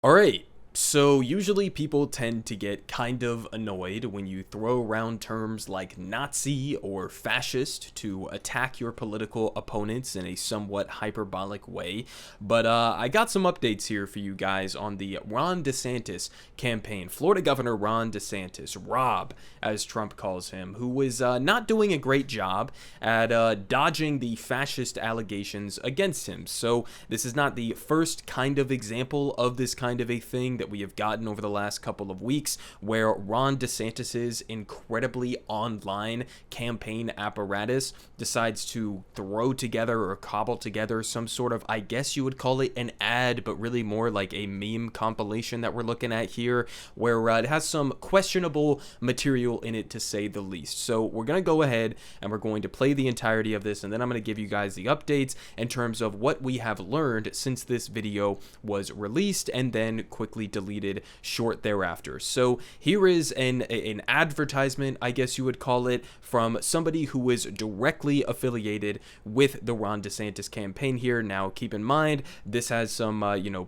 All right. So usually people tend to get kind of annoyed when you throw around terms like Nazi or fascist to attack your political opponents in a somewhat hyperbolic way. But I got some updates here for you guys on the Ron DeSantis campaign. Florida Governor Ron DeSantis, Rob, as Trump calls him, who was not doing a great job at dodging the fascist allegations against him. So this is not the first kind of example of this kind of a thing that we have gotten over the last couple of weeks, where Ron DeSantis's incredibly online campaign apparatus decides to throw together or cobble together some sort of, I guess you would call it an ad, but really more like a meme compilation that we're looking at here, where it has some questionable material in it, to say the least. So we're going to go ahead and we're going to play the entirety of this, and then I'm going to give you guys the updates in terms of what we have learned since this video was released and then quickly deleted short thereafter. So here is an advertisement, I guess you would call it, from somebody who is directly affiliated with the Ron DeSantis campaign here. Now, keep in mind, this has some,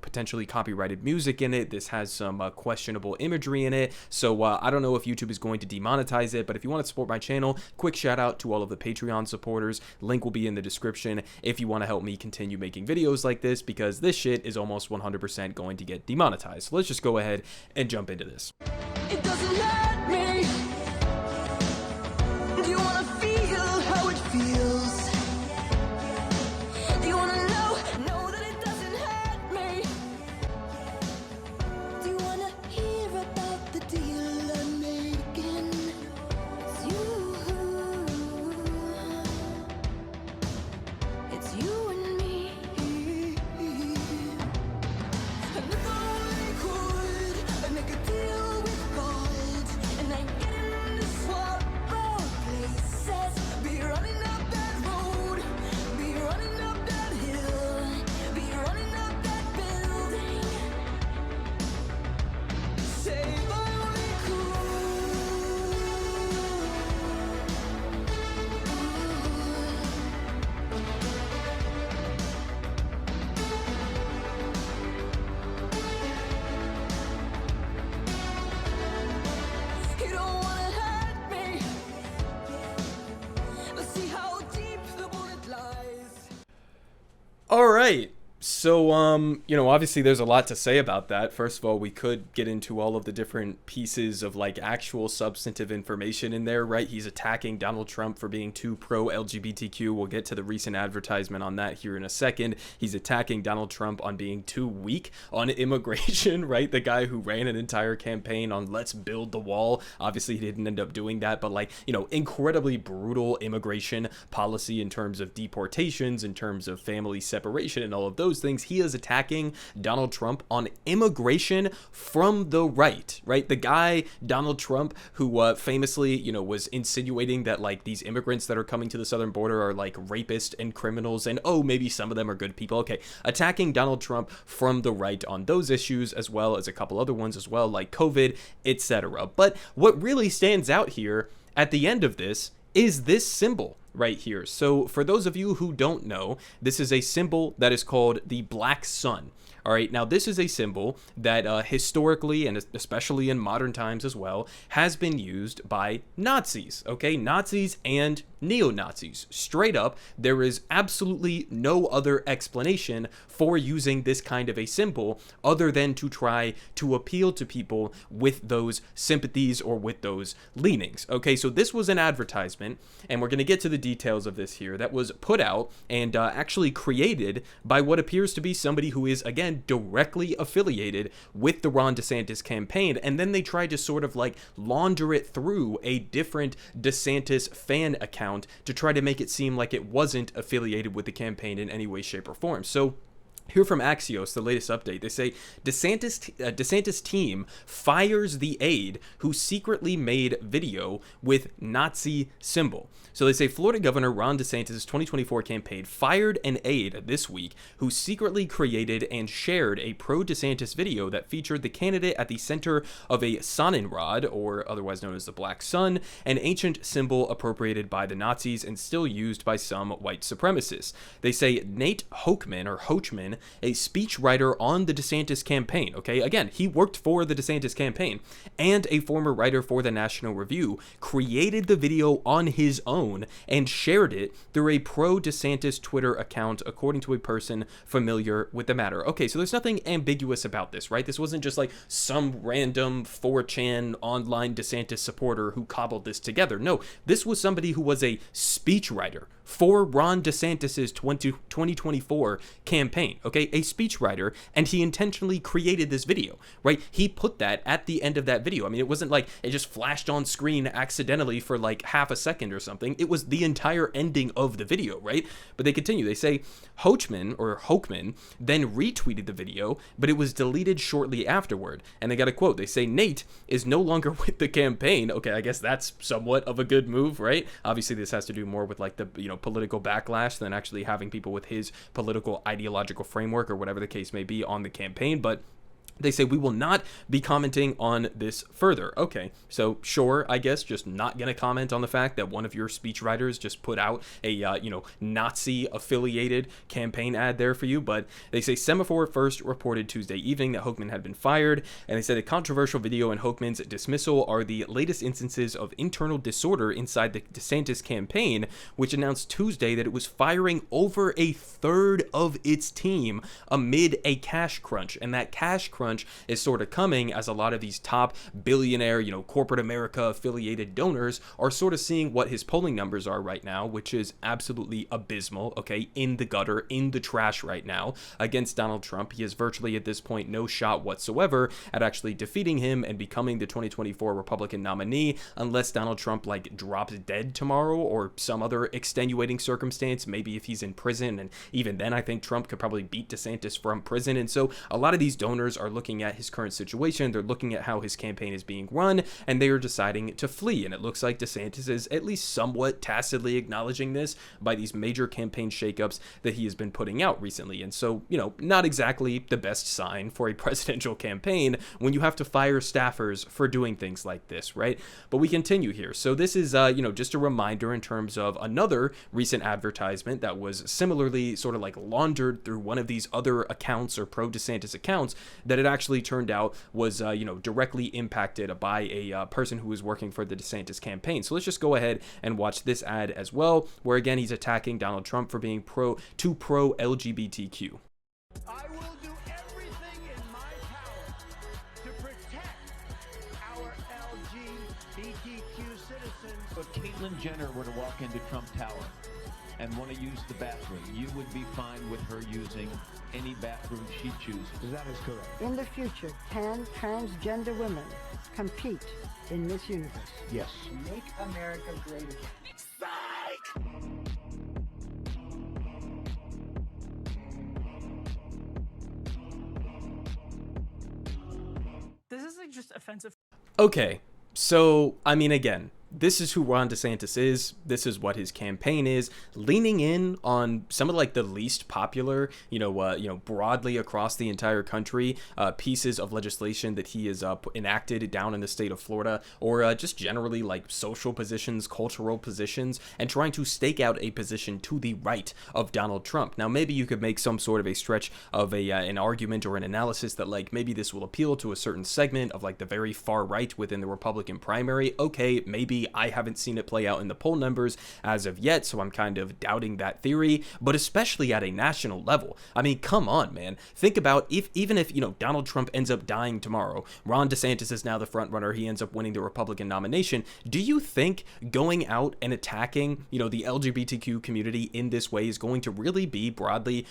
potentially copyrighted music in it. This has some questionable imagery in it. So I don't know if YouTube is going to demonetize it, but if you want to support my channel, quick shout out to all of the Patreon supporters. Link will be in the description if you want to help me continue making videos like this, because this shit is almost 100% going to get demonetized. So let's just go ahead and jump into this. It doesn't hurt me. Do you wanna feel how it feels? Do you wanna know that it doesn't hurt me? Do you wanna hear about the deal I'm making? It's you and me. And if I only could, I'd make a deal with God, and I'd get him to swap our places. Be running up that road, be running up that hill, be running up that building. Say if I only could. You don't wanna hurt me, but see how deep the bullet lies. All right. So, obviously there's a lot to say about that. First of all, we could get into all of the different pieces of like actual substantive information in there, right? He's attacking Donald Trump for being too pro-LGBTQ. We'll get to the recent advertisement on that here in a second. He's attacking Donald Trump on being too weak on immigration, right? The guy who ran an entire campaign on let's build the wall. Obviously, he didn't end up doing that, but incredibly brutal immigration policy in terms of deportations, in terms of family separation and all of those things. He is attacking Donald Trump on immigration from the right? The guy, Donald Trump, who famously, was insinuating that like these immigrants that are coming to the southern border are like rapists and criminals, and oh, maybe some of them are good people. Okay, attacking Donald Trump from the right on those issues, as well as a couple other ones as well, like COVID, etc. But what really stands out here at the end of this is this symbol right here. So for those of you who don't know, this is a symbol that is called the black sun. All right, now this is a symbol that historically, and especially in modern times as well, has been used by Nazis, okay? Nazis and neo-Nazis. Straight up, there is absolutely no other explanation for using this kind of a symbol other than to try to appeal to people with those sympathies or with those leanings, okay? So this was an advertisement, and we're going to get to the details of this here, that was put out and actually created by what appears to be somebody who is, again, directly affiliated with the Ron DeSantis campaign, and then they tried to sort of like launder it through a different DeSantis fan account to try to make it seem like it wasn't affiliated with the campaign in any way, shape, or form. So here from Axios, the latest update, they say DeSantis team fires the aide who secretly made video with Nazi symbol. So they say Florida Governor Ron DeSantis' 2024 campaign fired an aide this week who secretly created and shared a pro-DeSantis video that featured the candidate at the center of a Sonnenrad, or otherwise known as the Black Sun, an ancient symbol appropriated by the Nazis and still used by some white supremacists. They say Nate Hochman a speechwriter on the DeSantis campaign, okay? Again, he worked for the DeSantis campaign, and a former writer for the National Review, created the video on his own and shared it through a pro-DeSantis Twitter account, according to a person familiar with the matter. Okay, so there's nothing ambiguous about this, right? This wasn't just like some random 4chan online DeSantis supporter who cobbled this together. No, this was somebody who was a speechwriter for Ron DeSantis's 2024 campaign, okay? A speechwriter, and he intentionally created this video, right? He put that at the end of that video. I mean, it wasn't like it just flashed on screen accidentally for like half a second or something. It was the entire ending of the video, right? But they continue. They say Hochman then retweeted the video, but it was deleted shortly afterward. And they got a quote. They say, Nate is no longer with the campaign. Okay, I guess that's somewhat of a good move, right? Obviously, this has to do more with like the, political backlash than actually having people with his political ideological framework or whatever the case may be on the campaign. But they say, we will not be commenting on this further. Okay, so sure, I guess, just not going to comment on the fact that one of your speechwriters just put out a, Nazi-affiliated campaign ad there for you. But they say Semaphore first reported Tuesday evening that Hochman had been fired. And they said a controversial video and Hochman's dismissal are the latest instances of internal disorder inside the DeSantis campaign, which announced Tuesday that it was firing over a third of its team amid a cash crunch. And that cash crunch is sort of coming as a lot of these top billionaire, corporate America affiliated donors are sort of seeing what his polling numbers are right now, which is absolutely abysmal, okay, in the gutter, in the trash right now against Donald Trump. He has virtually at this point no shot whatsoever at actually defeating him and becoming the 2024 Republican nominee unless Donald Trump like drops dead tomorrow or some other extenuating circumstance, maybe if he's in prison, and even then I think Trump could probably beat DeSantis from prison. And so a lot of these donors are looking at his current situation, they're looking at how his campaign is being run, and they are deciding to flee. And it looks like DeSantis is at least somewhat tacitly acknowledging this by these major campaign shakeups that he has been putting out recently. And so, not exactly the best sign for a presidential campaign when you have to fire staffers for doing things like this, right? But we continue here. So this is, just a reminder in terms of another recent advertisement that was similarly sort of like laundered through one of these other accounts or pro-DeSantis accounts that it actually turned out was, directly impacted by a person who was working for the DeSantis campaign. So let's just go ahead and watch this ad as well, where again, he's attacking Donald Trump for being too pro-LGBTQ. I will do everything in my power to protect our LGBTQ citizens. If Caitlyn Jenner were to walk into Trump Tower and want to use the bathroom, you would be fine with her using any bathroom she chooses. That is correct. In the future, can transgender women compete in Miss Universe? Yes. Make America great again. This is like just offensive. Okay, so, I mean, again, this is who Ron DeSantis is. This is what his campaign is, leaning in on some of like the least popular, broadly across the entire country, pieces of legislation that he has enacted down in the state of Florida, or just generally like social positions, cultural positions, and trying to stake out a position to the right of Donald Trump. Now, maybe you could make some sort of a stretch of an argument or an analysis that like maybe this will appeal to a certain segment of like the very far right within the Republican primary. Okay, maybe I haven't seen it play out in the poll numbers as of yet, so I'm kind of doubting that theory, but especially at a national level. I mean, come on, man. Think about even if Donald Trump ends up dying tomorrow, Ron DeSantis is now the front runner, he ends up winning the Republican nomination. Do you think going out and attacking, the LGBTQ community in this way is going to really be broadly,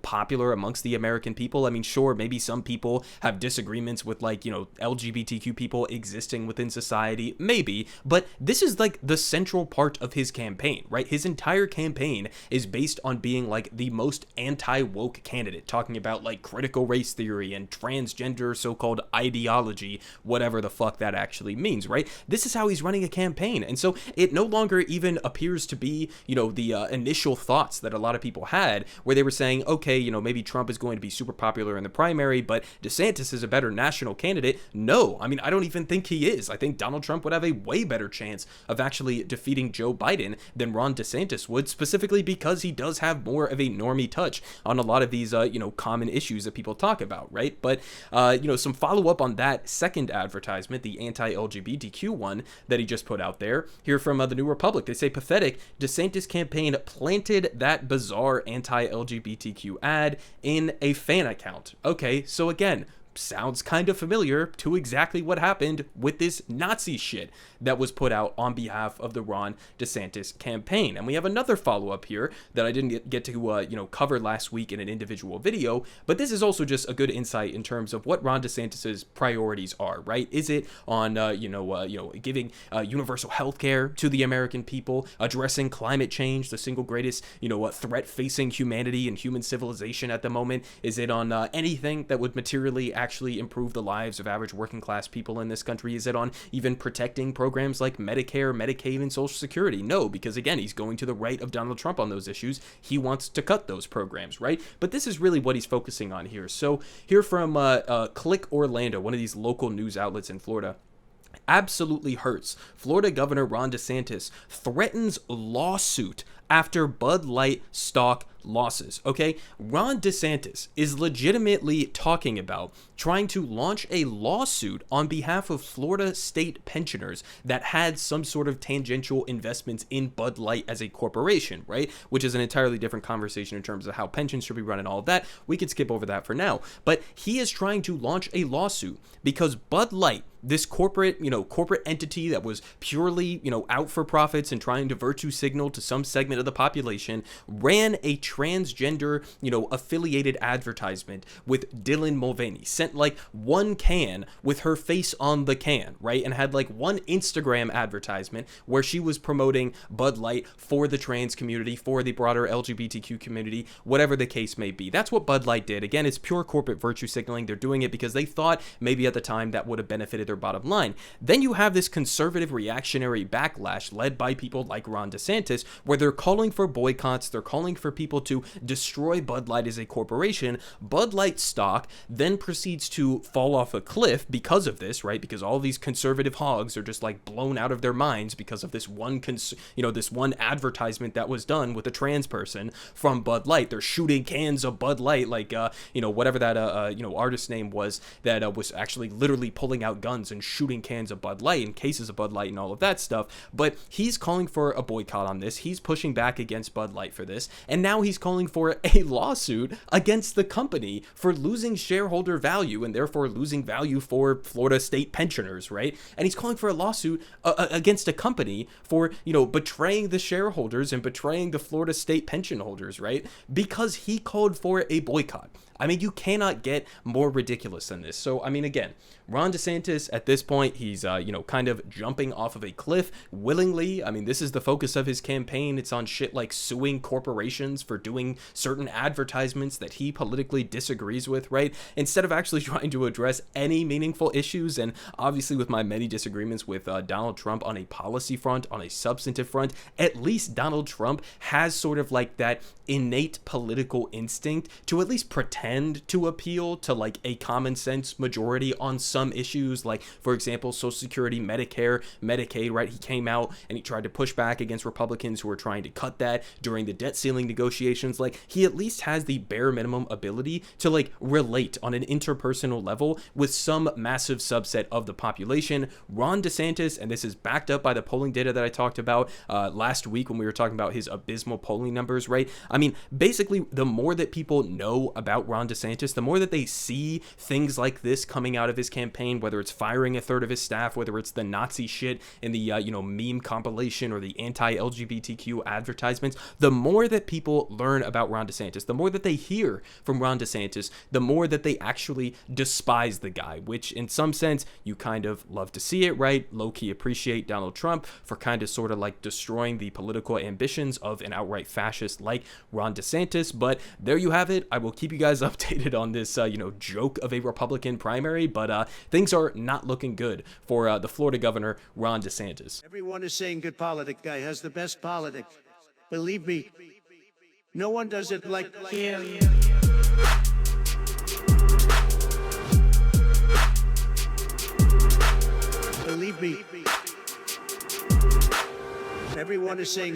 popular amongst the American people? I mean, sure, maybe some people have disagreements with like, LGBTQ people existing within society, maybe, but this is like the central part of his campaign, right? His entire campaign is based on being like the most anti-woke candidate, talking about like critical race theory and transgender so-called ideology, whatever the fuck that actually means, right? This is how he's running a campaign. And so it no longer even appears to be, the initial thoughts that a lot of people had where they were saying, okay, maybe Trump is going to be super popular in the primary, but DeSantis is a better national candidate. No, I mean, I don't even think he is. I think Donald Trump would have a way better chance chance of actually defeating Joe Biden than Ron DeSantis would, specifically because he does have more of a normie touch on a lot of these, common issues that people talk about, right? But, some follow-up on that second advertisement, the anti-LGBTQ one that he just put out there, here from the New Republic. They say, pathetic, DeSantis campaign planted that bizarre anti-LGBTQ ad in a fan account. Okay, so again, sounds kind of familiar to exactly what happened with this Nazi shit that was put out on behalf of the Ron DeSantis campaign. And we have another follow-up here that I didn't get to cover last week in an individual video, but this is also just a good insight in terms of what Ron DeSantis's priorities are, right? Is it on giving universal health care to the American people, addressing climate change, the single greatest threat facing humanity and human civilization at the moment? Is it on anything that would materially actually improve the lives of average working class people in this country? Is it on even protecting programs like Medicare, Medicaid, and Social Security? No, because again, he's going to the right of Donald Trump on those issues. He wants to cut those programs, right? But this is really what he's focusing on here. So here from Click Orlando, one of these local news outlets in Florida, absolutely hurts. Florida Governor Ron DeSantis threatens lawsuit after Bud Light stock losses. Okay, Ron DeSantis is legitimately talking about trying to launch a lawsuit on behalf of Florida state pensioners that had some sort of tangential investments in Bud Light as a corporation, right? Which is an entirely different conversation in terms of how pensions should be run and all of that. We could skip over that for now. But he is trying to launch a lawsuit because Bud Light, this corporate entity that was purely, out for profits and trying to virtue signal to some segment of the population, ran a transgender, affiliated advertisement with Dylan Mulvaney, sent like one can with her face on the can, right? And had like one Instagram advertisement where she was promoting Bud Light for the trans community, for the broader LGBTQ community, whatever the case may be. That's what Bud Light did. Again, it's pure corporate virtue signaling. They're doing it because they thought maybe at the time that would have benefited their bottom line. Then you have this conservative reactionary backlash led by people like Ron DeSantis, where they're calling for boycotts, they're calling for people to destroy Bud Light as a corporation. Bud Light stock then proceeds to fall off a cliff because of this, right? Because all these conservative hogs are just like blown out of their minds because of this one this one advertisement that was done with a trans person from Bud Light. They're shooting cans of Bud Light, like whatever that artist name was that was actually literally pulling out guns and shooting cans of Bud Light and cases of Bud Light and all of that stuff. But he's calling for a boycott on this. He's pushing back against Bud Light for this, and now he's calling for a lawsuit against the company for losing shareholder value and therefore losing value for Florida state pensioners, right? And he's calling for a lawsuit against a company for betraying the shareholders and betraying the Florida state pension holders, right? Because he called for a boycott. I mean, you cannot get more ridiculous than this. So, I mean, again, Ron DeSantis, at this point, he's, kind of jumping off of a cliff willingly. I mean, this is the focus of his campaign. It's on shit like suing corporations for doing certain advertisements that he politically disagrees with, right? Instead of actually trying to address any meaningful issues. And obviously, with my many disagreements with Donald Trump on a policy front, on a substantive front, at least Donald Trump has sort of like that innate political instinct to at least pretend to appeal to like a common sense majority on some issues, like for example Social Security, Medicare, Medicaid, right? He came out and he tried to push back against Republicans who were trying to cut that during the debt ceiling negotiations. Like, he at least has the bare minimum ability to like relate on an interpersonal level with some massive subset of the population. Ron DeSantis, and this is backed up by the polling data that I talked about last week when we were talking about his abysmal polling numbers, right? I mean, basically, the more that people know about Ron DeSantis, the more that they see things like this coming out of his campaign, whether it's firing a third of his staff, whether it's the Nazi shit in the, meme compilation or the anti-LGBTQ advertisements, the more that people learn about Ron DeSantis, the more that they hear from Ron DeSantis, the more that they actually despise the guy, which in some sense, you kind of love to see it, right? Low-key appreciate Donald Trump for kind of sort of like destroying the political ambitions of an outright fascist like Ron DeSantis. But there you have it. I will keep you guys updated on this, joke of a Republican primary, but things are not looking good for the Florida governor, Ron DeSantis. Everyone is saying good politic guy has the best politic. Believe me, no one does it like him. Believe me. Everyone is saying